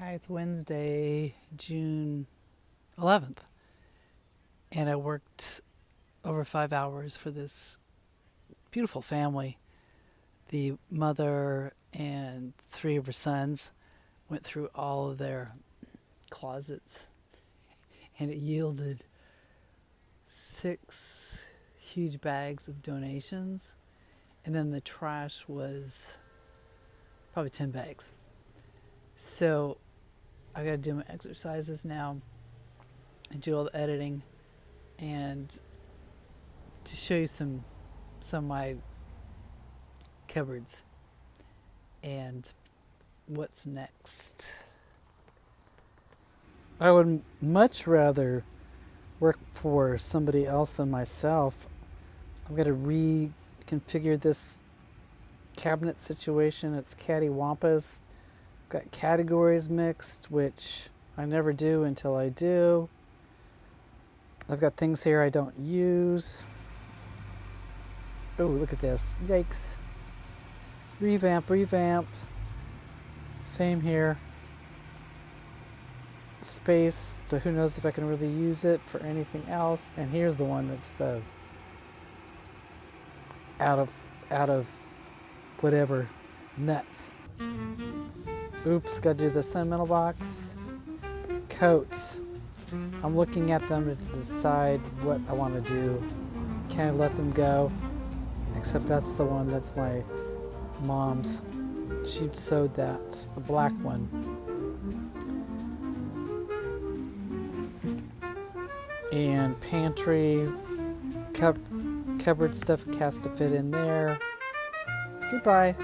Hi, it's Wednesday, June 11th, and I worked over 5 hours for this beautiful family. The mother and three of her sons went through all of their closets, and it yielded 6 huge bags of donations, and then the trash was probably 10 bags. So I got to do my exercises now and do all the editing and to show you some of my cupboards and what's next. I would much rather work for somebody else than myself. I'm going to reconfigure this cabinet situation. It's cattywampus. Got categories mixed, which I never do until I do. I've got things here I don't use. Oh, look at this. Yikes. Revamp. Same here. Space, so who knows if I can really use it for anything else. And here's the one that's the out of whatever nuts. Oops, gotta do the sentimental box. Coats. I'm looking at them to decide what I want to do. Can I let them go? Except that's the one that's my mom's. She sewed that, the black one. And pantry, cupboard stuff has to fit in there. Goodbye.